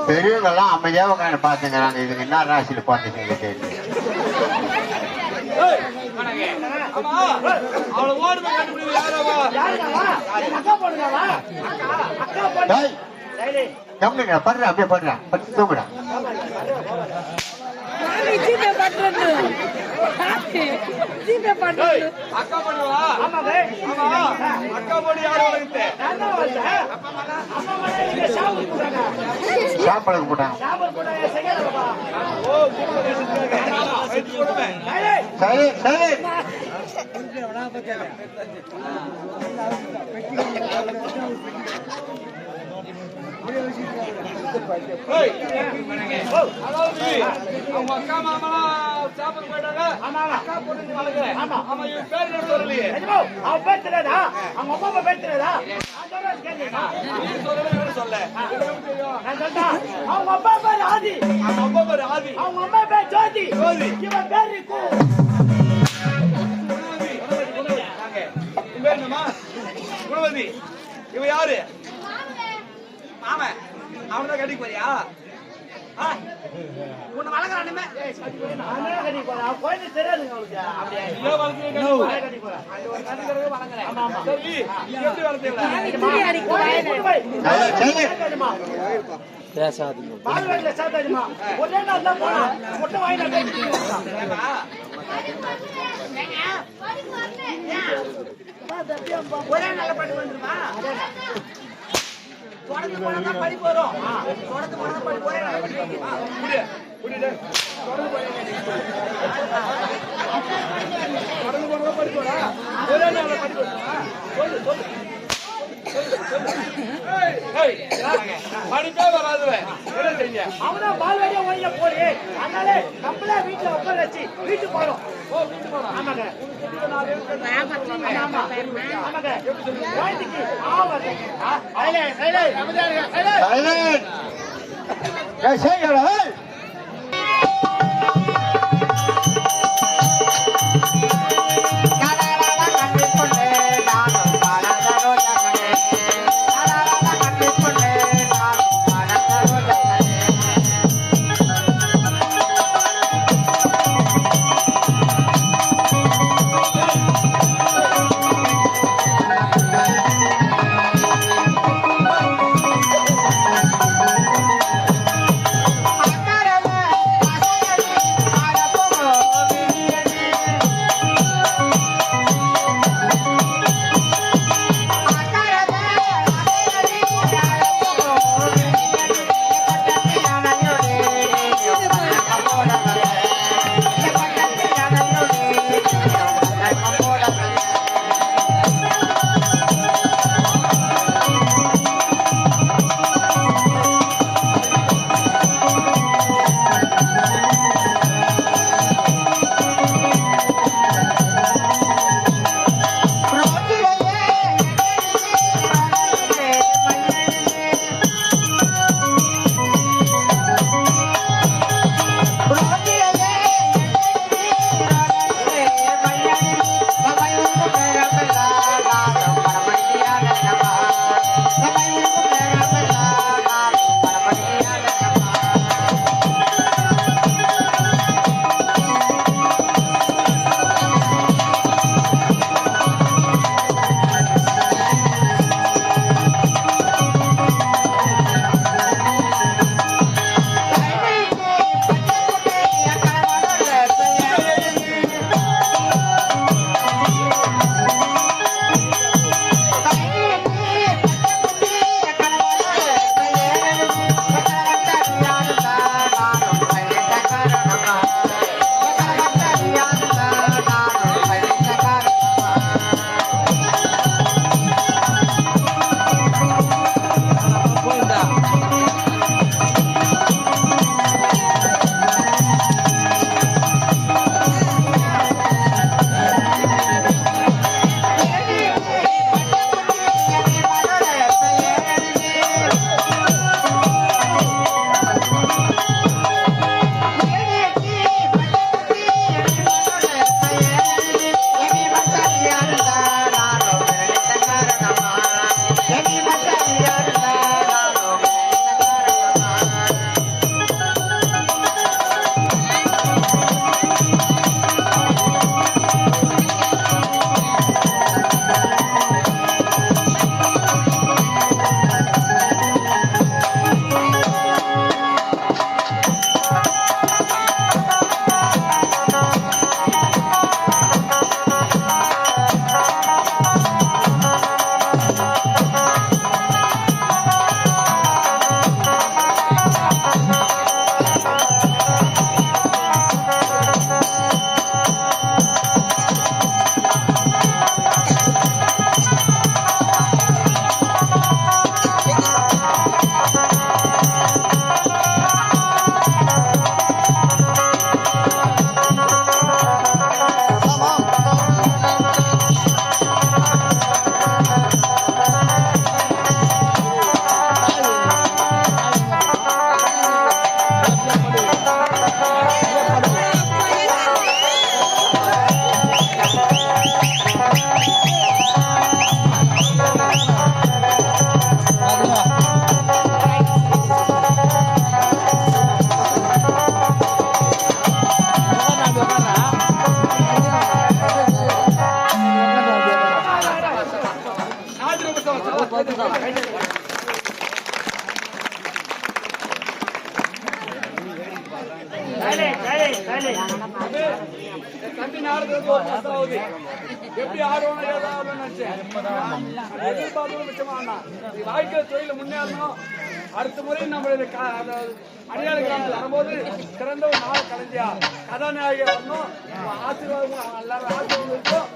பெரியவங்கெல்லாம் அமைதியாக உட்காந்து பார்த்துக்கிறாங்க. இதுக்கு என்ன ராசியில் பார்த்துக்கீங்க கேள்வி. படுற அப்படியே படுறான் பட்டு தூங்குடா. சாப்பாடு போட்டாங்க. சரி சரி அவங்க அக்கா மாமலா சாப்பிட போயிட்டாங்க. அக்கா பொண்ணு வளர்க்குறேன். ஆமா இவன் பேர் என்ன சொல்லலையே? அவன் பேர் தெரியாதா? அவங்க அப்பா பேர் தெரியாதா? சொல்ல அவங்க அப்பா பேர் ஆதி. அவங்க அப்பா பேர் ஆதி. அவங்க அம்மா பேர் ஜோதி. ஜோதி இவன் பேர் இருக்கு. பேர் என்னமா? குணவதி. இவ யாரு? மாமன். அவனதான் கட்டிக்கு போறியா? உன்னை வளர்க்குறானுமே கட்டி போறேன். குழந்தை தெரியாதுங்க அவளுக்கு. ஒரே நாள் தான் போனா முட்டை வாங்கி ஒரே நாள் படிப்பு வந்துருமா? தொடர்ந்து போனா படிப்பு வரும். தொடர்ந்து போனா படிப்பு ஒரே நாள் படிப்பு. தொடர்ந்து போனா படிப்பு ஒரே நாள் படிப்பு. சொல்லு சொல்லு படிப்பே வராதுவே. அவனா பால்வாடியா ஓய்ய போறே. அதனால நம்மளே வீட்டுல உட்கார வச்சு வீட்டுக்கு போறோம். ஓ வீட்டுக்கு போறோம். ஆமாங்க. ஆமாங்க. குழந்தைக்கு ஆவாது. அக்கா என் தம்பி நாடுறது ஒரு மாசம் ஆகுது. எப்படி ஆடுவோம் ஏதாவது நினைச்சேன். எதிர்பார்த்து மிச்சமானா நீ வாழ்க்கை தொழில முன்னேறணும். அடுத்த முறை நம்மளுடைய அடியாள கிராமத்தில் வரும்போது சிறந்த ஒரு நாள் கலைஞா கதாநாயகி வரணும். ஆசீர்வாதம் எல்லாரும் ஆசீர்வாதம் இருக்கும்.